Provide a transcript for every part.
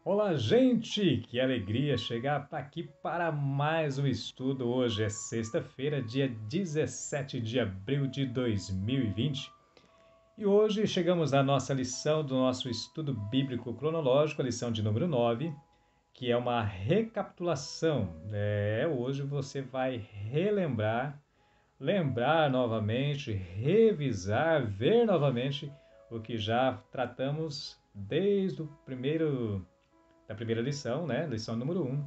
Olá, gente! Que alegria chegar aqui para mais um estudo. Hoje é sexta-feira, dia 17 de abril de 2020. E hoje chegamos na nossa lição do nosso estudo bíblico cronológico, a lição de número 9, que é uma recapitulação. Hoje você vai relembrar, lembrar novamente, revisar, ver novamente o que já tratamos desde o da primeira lição, né? Lição número 1,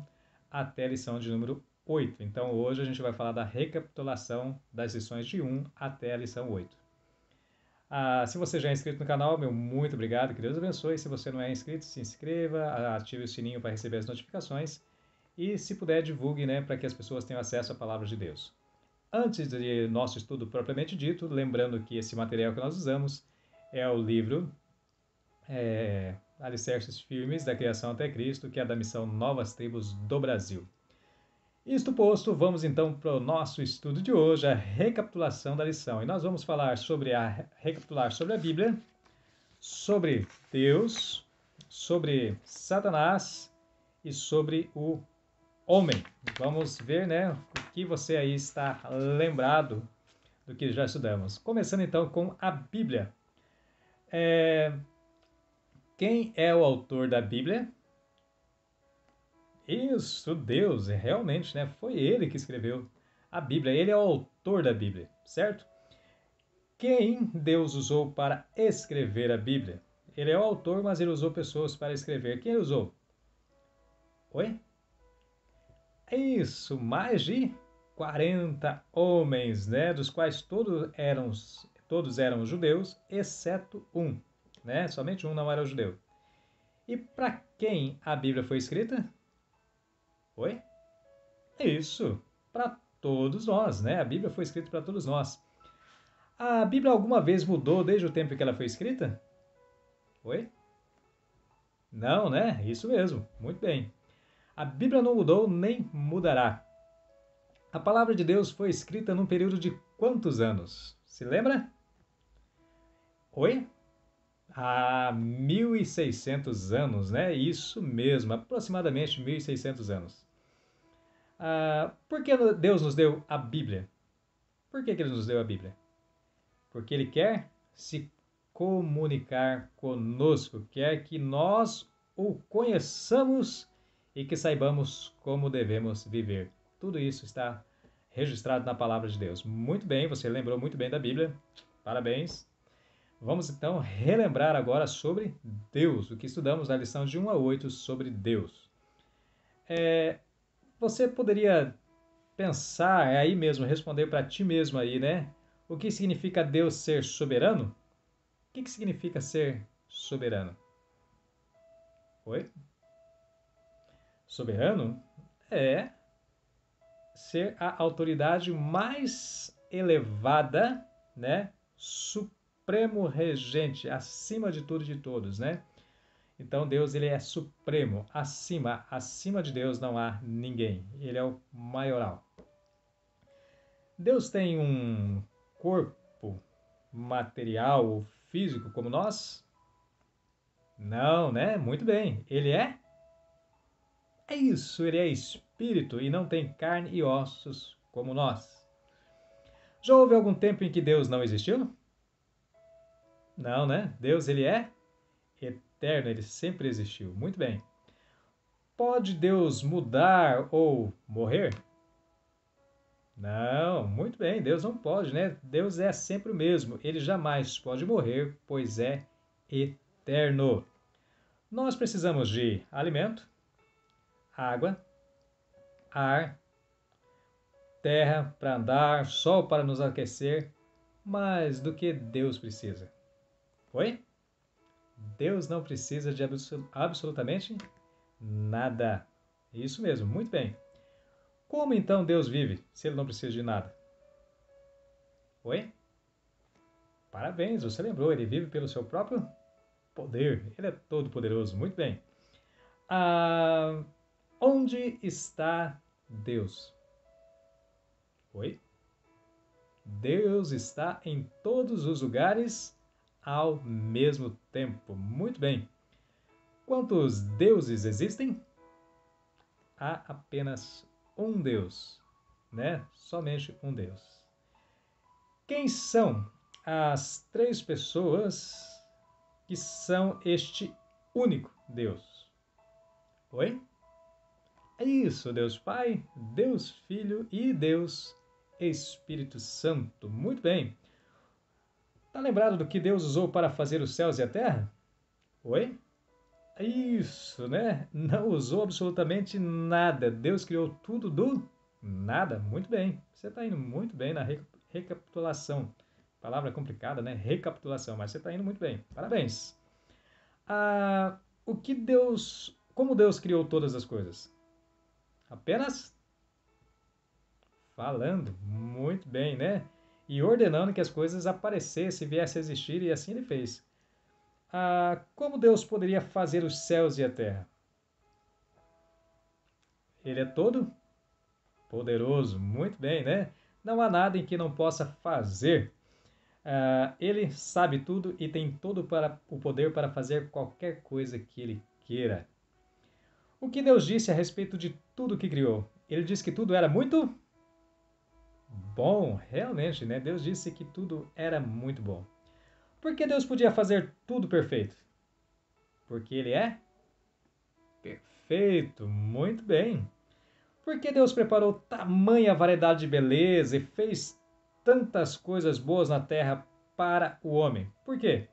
até a lição de número 8. Então hoje a gente vai falar da recapitulação das lições de 1 até a lição 8. Se você já é inscrito no canal, meu muito obrigado, que Deus abençoe. Se você não é inscrito, se inscreva, ative o sininho para receber as notificações e, se puder, divulgue, né, para que as pessoas tenham acesso à palavra de Deus. Antes de nosso estudo propriamente dito, lembrando que esse material que nós usamos é o livro Alicerces Firmes da Criação até Cristo, que é da missão Novas Tribos do Brasil. Isto posto, vamos então para o nosso estudo de hoje, a recapitulação da lição. E nós vamos falar recapitular sobre a Bíblia, sobre Deus, sobre Satanás e sobre o homem. Vamos ver, né, o que você aí está lembrado do que já estudamos. Começando então com a Bíblia. Quem é o autor da Bíblia? Isso, Deus, realmente, né? Foi ele que escreveu a Bíblia, ele é o autor da Bíblia, certo? Quem Deus usou para escrever a Bíblia? Ele é o autor, mas ele usou pessoas para escrever. Quem ele usou? Oi? Isso, mais de 40 homens, né? Dos quais todos eram judeus, exceto um, né? Somente um não era judeu. E para quem a Bíblia foi escrita? Oi? Isso, para todos nós, né? A Bíblia foi escrita para todos nós. A Bíblia alguma vez mudou desde o tempo que ela foi escrita? Oi? Não, né? Isso mesmo, muito bem. A Bíblia não mudou nem mudará. A palavra de Deus foi escrita num período de quantos anos? Se lembra? Oi? 1.600 anos, né? Isso mesmo, aproximadamente 1.600 anos. Por que Deus nos deu a Bíblia? Por que Ele nos deu a Bíblia? Porque Ele quer se comunicar conosco, quer que nós o conheçamos e que saibamos como devemos viver. Tudo isso está registrado na palavra de Deus. Muito bem, você lembrou muito bem da Bíblia. Parabéns. Vamos então relembrar agora sobre Deus, o que estudamos na lição de 1 a 8 sobre Deus. Você poderia pensar aí mesmo, responder para ti mesmo aí, né? O que significa Deus ser soberano? O que significa ser soberano? Oi? Soberano é ser a autoridade mais elevada, né? Supremo regente, acima de tudo e de todos, né? Então Deus, ele é supremo, acima de Deus não há ninguém. Ele é o maioral. Deus tem um corpo material ou físico como nós? Não, né? Muito bem. Ele é isso, ele é espírito e não tem carne e ossos como nós. Já houve algum tempo em que Deus não existiu? Não, né? Deus, ele é eterno, ele sempre existiu. Muito bem. Pode Deus mudar ou morrer? Não, muito bem, Deus não pode, né? Deus é sempre o mesmo, ele jamais pode morrer, pois é eterno. Nós precisamos de alimento, água, ar, terra para andar, sol para nos aquecer, mas do que Deus precisa? Oi? Deus não precisa de absolutamente nada. Isso mesmo, muito bem. Como então Deus vive se ele não precisa de nada? Oi? Parabéns, você lembrou, ele vive pelo seu próprio poder. Ele é todo poderoso, muito bem. Ah, onde está Deus? Oi? Deus está em todos os lugares ao mesmo tempo. Muito bem. Quantos deuses existem? Há apenas um Deus, né? Somente um Deus. Quem são as três pessoas que são este único Deus? Oi? É isso, Deus Pai, Deus Filho e Deus Espírito Santo. Muito bem. Tá lembrado do que Deus usou para fazer os céus e a terra? Oi? É isso, né? Não usou absolutamente nada. Deus criou tudo do nada. Muito bem. Você está indo muito bem na recapitulação. Palavra complicada, né? Recapitulação, mas você está indo muito bem. Parabéns. Como Deus criou todas as coisas? Apenas falando. Muito bem, né? E ordenando que as coisas aparecessem, viessem a existir, e assim ele fez. Como Deus poderia fazer os céus e a terra? Ele é todo poderoso, muito bem, né? Não há nada em que não possa fazer. Ele sabe tudo e tem todo o poder para fazer qualquer coisa que ele queira. O que Deus disse a respeito de tudo que criou? Ele disse que tudo era muito bom, realmente, né? Deus disse que tudo era muito bom. Por que Deus podia fazer tudo perfeito? Porque ele é perfeito, muito bem. Por que Deus preparou tamanha variedade de beleza e fez tantas coisas boas na terra para o homem? Por quê?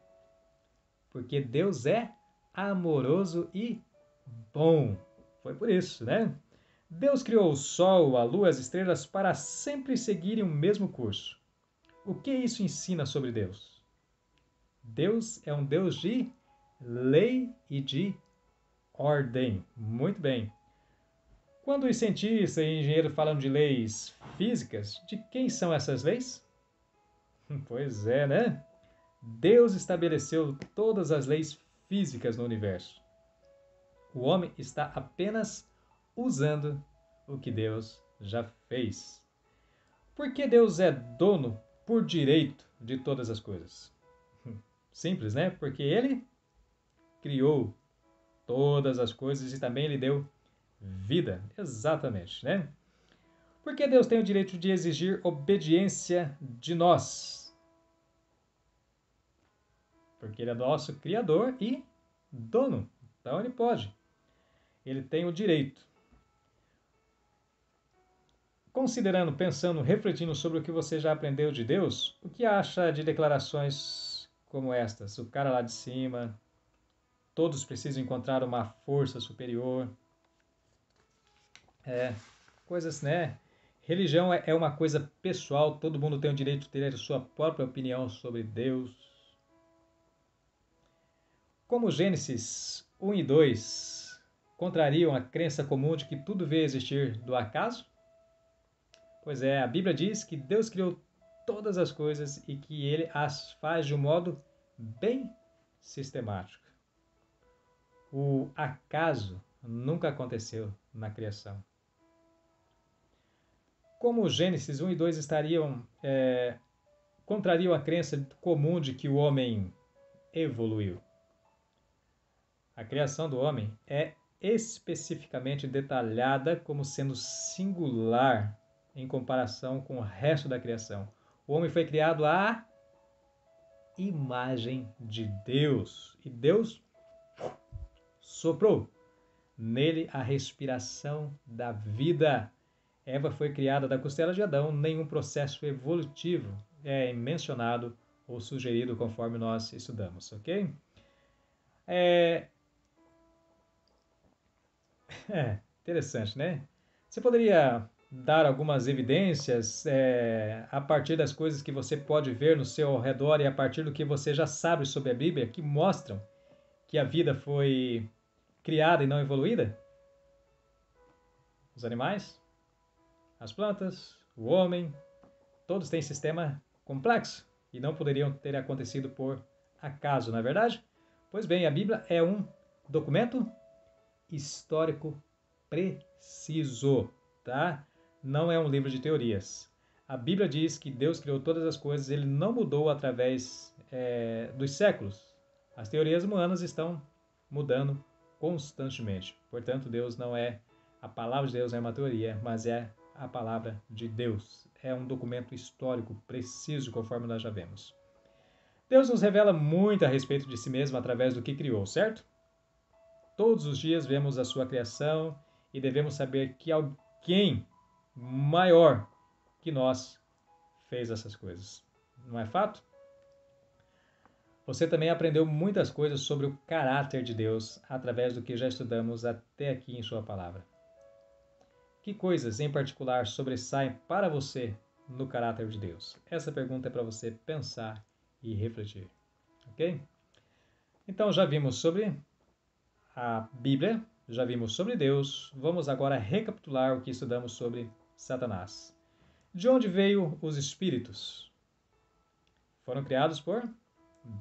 Porque Deus é amoroso e bom. Foi por isso, né? Deus criou o sol, a lua e as estrelas para sempre seguirem o mesmo curso. O que isso ensina sobre Deus? Deus é um Deus de lei e de ordem. Muito bem. Quando os cientistas e engenheiros falam de leis físicas, de quem são essas leis? Pois é, né? Deus estabeleceu todas as leis físicas no universo. O homem está apenas usando o que Deus já fez. Por que Deus é dono por direito de todas as coisas? Simples, né? Porque ele criou todas as coisas e também lhe deu vida. Exatamente, né? Porque Deus tem o direito de exigir obediência de nós. Porque ele é nosso criador e dono. Então ele pode. Ele tem o direito. Considerando, pensando, refletindo sobre o que você já aprendeu de Deus, o que acha de declarações como estas? O cara lá de cima, todos precisam encontrar uma força superior. Coisas, né? Religião é uma coisa pessoal, todo mundo tem o direito de ter a sua própria opinião sobre Deus. Como Gênesis 1 e 2 contrariam a crença comum de que tudo veio a existir do acaso? Pois é, a Bíblia diz que Deus criou todas as coisas e que ele as faz de um modo bem sistemático. O acaso nunca aconteceu na criação. Como Gênesis 1 e 2 contrariam a crença comum de que o homem evoluiu. A criação do homem é especificamente detalhada como sendo singular em comparação com o resto da criação. O homem foi criado à imagem de Deus. E Deus soprou nele a respiração da vida. Eva foi criada da costela de Adão, nenhum processo evolutivo é mencionado ou sugerido conforme nós estudamos, ok? Interessante, né? Você poderia dar algumas evidências a partir das coisas que você pode ver no seu ao redor e a partir do que você já sabe sobre a Bíblia que mostram que a vida foi criada e não evoluída? Os animais, as plantas, o homem, todos têm sistema complexo e não poderiam ter acontecido por acaso, não é verdade? Pois bem, a Bíblia é um documento histórico preciso, tá? Não é um livro de teorias. A Bíblia diz que Deus criou todas as coisas, ele não mudou através dos séculos. As teorias humanas estão mudando constantemente. Portanto, a palavra de Deus não é uma teoria, mas é a palavra de Deus. É um documento histórico preciso, conforme nós já vemos. Deus nos revela muito a respeito de si mesmo através do que criou, certo? Todos os dias vemos a sua criação e devemos saber que alguém maior que nós fez essas coisas. Não é fato? Você também aprendeu muitas coisas sobre o caráter de Deus através do que já estudamos até aqui em sua palavra. Que coisas em particular sobressaem para você no caráter de Deus? Essa pergunta é para você pensar e refletir, ok? Então já vimos sobre a Bíblia, já vimos sobre Deus, vamos agora recapitular o que estudamos sobre Satanás. De onde veio os espíritos? Foram criados por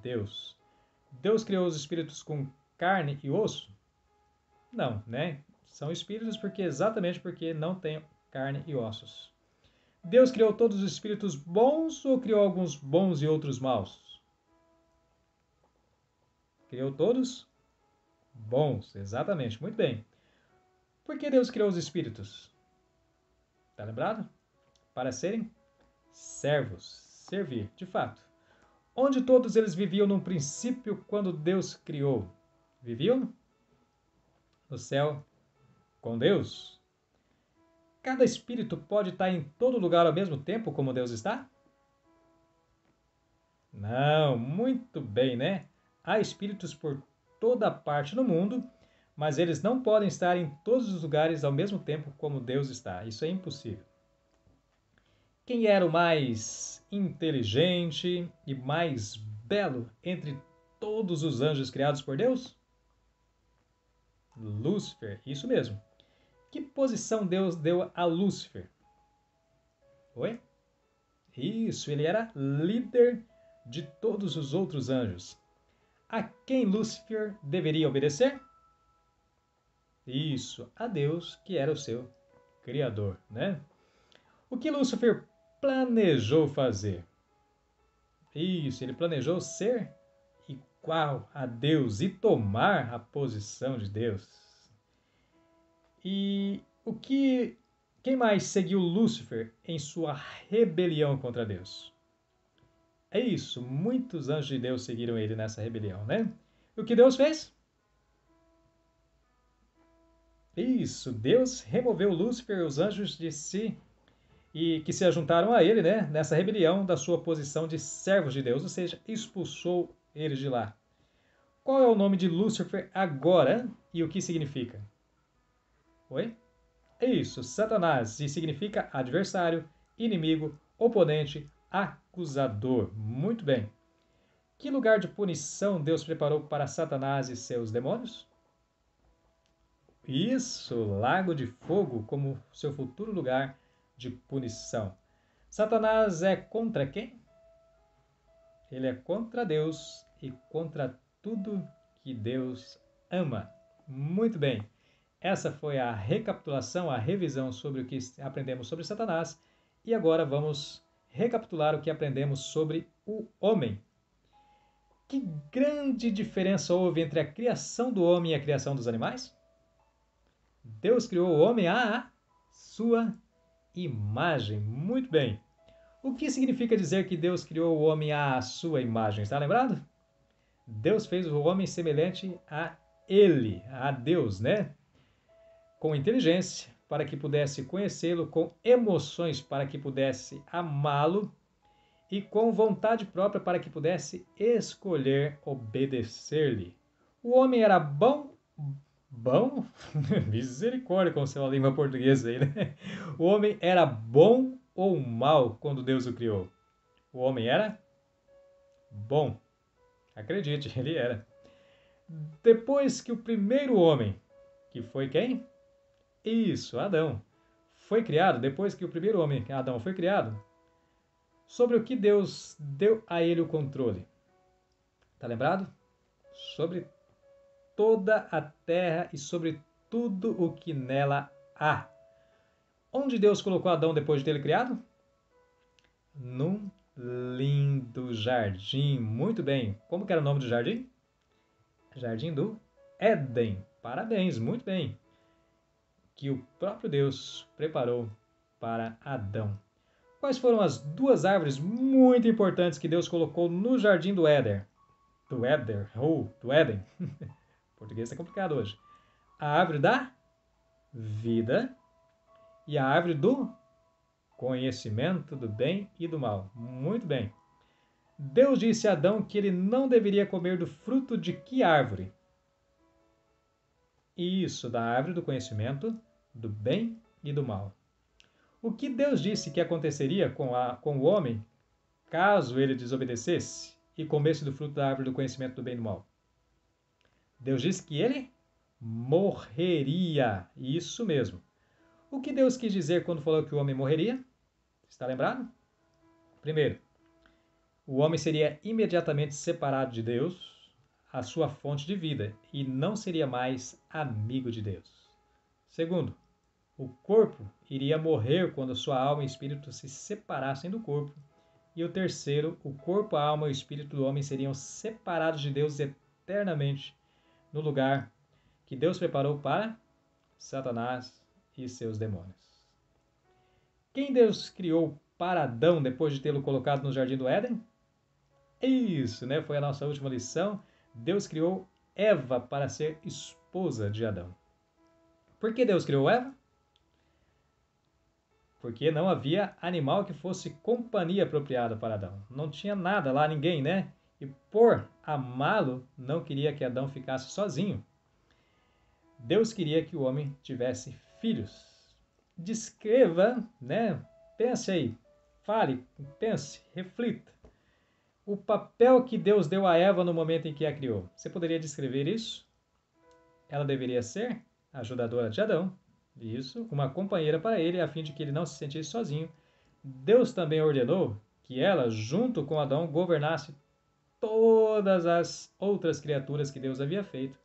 Deus. Deus criou os espíritos com carne e osso? Não, né? São espíritos exatamente porque não têm carne e ossos. Deus criou todos os espíritos bons ou criou alguns bons e outros maus? Criou todos bons, exatamente, muito bem. Por que Deus criou os espíritos? Está lembrado? Para serem servos, servir, de fato. Onde todos eles viviam no princípio quando Deus criou? Viviam no céu com Deus. Cada espírito pode estar em todo lugar ao mesmo tempo como Deus está? Não, muito bem, né? Há espíritos por toda parte no mundo, mas eles não podem estar em todos os lugares ao mesmo tempo como Deus está. Isso é impossível. Quem era o mais inteligente e mais belo entre todos os anjos criados por Deus? Lúcifer, isso mesmo. Que posição Deus deu a Lúcifer? Oi? Isso, ele era líder de todos os outros anjos. A quem Lúcifer deveria obedecer? Isso, a Deus, que era o seu criador, né? O que Lúcifer planejou fazer? Isso, ele planejou ser igual a Deus e tomar a posição de Deus. E quem mais seguiu Lúcifer em sua rebelião contra Deus? É isso, muitos anjos de Deus seguiram ele nessa rebelião, né? E o que Deus fez? Isso, Deus removeu Lúcifer e os anjos de si e que se ajuntaram a ele, né, nessa rebelião da sua posição de servos de Deus, ou seja, expulsou eles de lá. Qual é o nome de Lúcifer agora e o que significa? Oi? É isso, Satanás, e significa adversário, inimigo, oponente, acusador. Muito bem. Que lugar de punição Deus preparou para Satanás e seus demônios? Isso, lago de fogo como seu futuro lugar de punição. Satanás é contra quem? Ele é contra Deus e contra tudo que Deus ama. Muito bem. Essa foi a recapitulação, a revisão sobre o que aprendemos sobre Satanás. E agora vamos recapitular o que aprendemos sobre o homem. Que grande diferença houve entre a criação do homem e a criação dos animais? Deus criou o homem à sua imagem. Muito bem. O que significa dizer que Deus criou o homem à sua imagem? Está lembrado? Deus fez o homem semelhante a ele, a Deus, né? Com inteligência, para que pudesse conhecê-lo, com emoções, para que pudesse amá-lo, e com vontade própria, para que pudesse escolher obedecer-lhe. O homem era bom? Misericórdia com sua língua portuguesa aí, né? O homem era bom ou mal quando Deus o criou? O homem era bom. Acredite, ele era. Depois que o primeiro homem, que foi quem? Isso, Adão, foi criado, depois que o primeiro homem, Adão, foi criado, sobre o que Deus deu a ele o controle? Tá lembrado? Sobre toda a terra e sobre tudo o que nela há. Onde Deus colocou Adão depois de tê-lo criado? Num lindo jardim. Muito bem. Como que era o nome do jardim? Jardim do Éden. Parabéns, muito bem. Que o próprio Deus preparou para Adão. Quais foram as duas árvores muito importantes que Deus colocou no jardim do Éden? Do Éden. Português é complicado hoje. A árvore da vida e a árvore do conhecimento do bem e do mal. Muito bem. Deus disse a Adão que ele não deveria comer do fruto de que árvore? Isso, da árvore do conhecimento do bem e do mal. O que Deus disse que aconteceria com o homem caso ele desobedecesse e comesse do fruto da árvore do conhecimento do bem e do mal? Deus disse que ele morreria. Isso mesmo. O que Deus quis dizer quando falou que o homem morreria? Está lembrado? Primeiro, o homem seria imediatamente separado de Deus, a sua fonte de vida, e não seria mais amigo de Deus. Segundo, o corpo iria morrer quando sua alma e espírito se separassem do corpo. E o terceiro, o corpo, a alma e o espírito do homem seriam separados de Deus eternamente no lugar que Deus preparou para Satanás e seus demônios. Quem Deus criou para Adão depois de tê-lo colocado no jardim do Éden? Isso, né? Foi a nossa última lição. Deus criou Eva para ser esposa de Adão. Por que Deus criou Eva? Porque não havia animal que fosse companhia apropriada para Adão. Não tinha nada lá, ninguém, né? E por amá-lo, não queria que Adão ficasse sozinho. Deus queria que o homem tivesse filhos. Descreva, né? Pense aí, fale, pense, reflita. O papel que Deus deu a Eva no momento em que a criou. Você poderia descrever isso? Ela deveria ser a ajudadora de Adão. Isso, uma companheira para ele, a fim de que ele não se sentisse sozinho. Deus também ordenou que ela, junto com Adão, governasse todas as outras criaturas que Deus havia feito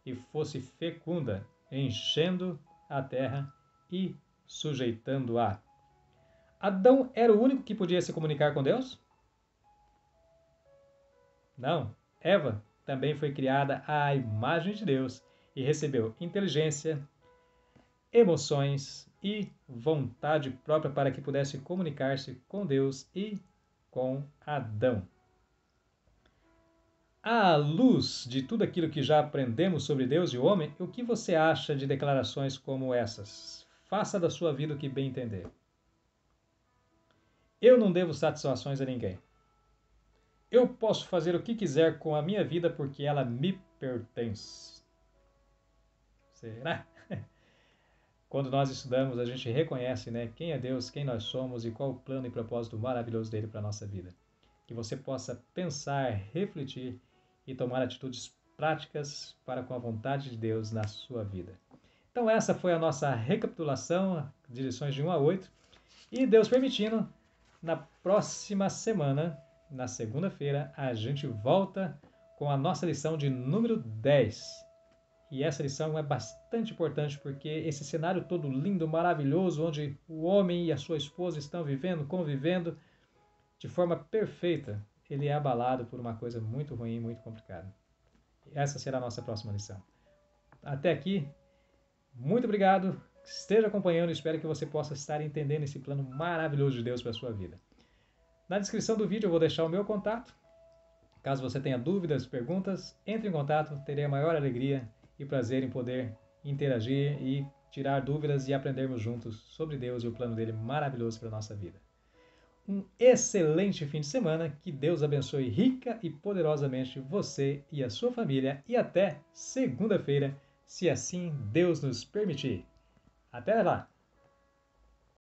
e fosse fecunda, enchendo a terra e sujeitando-a. Adão era o único que podia se comunicar com Deus? Não. Eva também foi criada à imagem de Deus e recebeu inteligência, emoções e vontade própria para que pudesse comunicar-se com Deus e com Adão. À luz de tudo aquilo que já aprendemos sobre Deus e o homem, o que você acha de declarações como essas? Faça da sua vida o que bem entender. Eu não devo satisfações a ninguém. Eu posso fazer o que quiser com a minha vida porque ela me pertence. Será? Quando nós estudamos, a gente reconhece, né, quem é Deus, quem nós somos e qual o plano e propósito maravilhoso dele para a nossa vida. Que você possa pensar, refletir e tomar atitudes práticas para com a vontade de Deus na sua vida. Então essa foi a nossa recapitulação de lições de 1 a 8. E Deus permitindo, na próxima semana, na segunda-feira, a gente volta com a nossa lição de número 10. E essa lição é bastante importante porque esse cenário todo lindo, maravilhoso, onde o homem e a sua esposa estão vivendo, convivendo de forma perfeita, ele é abalado por uma coisa muito ruim, muito complicada. Essa será a nossa próxima lição. Até aqui, muito obrigado, esteja acompanhando e espero que você possa estar entendendo esse plano maravilhoso de Deus para a sua vida. Na descrição do vídeo eu vou deixar o meu contato. Caso você tenha dúvidas, perguntas, entre em contato, terei a maior alegria e prazer em poder interagir e tirar dúvidas e aprendermos juntos sobre Deus e o plano dele maravilhoso para a nossa vida. Um excelente fim de semana, que Deus abençoe rica e poderosamente você e a sua família e até segunda-feira, se assim Deus nos permitir. Até lá!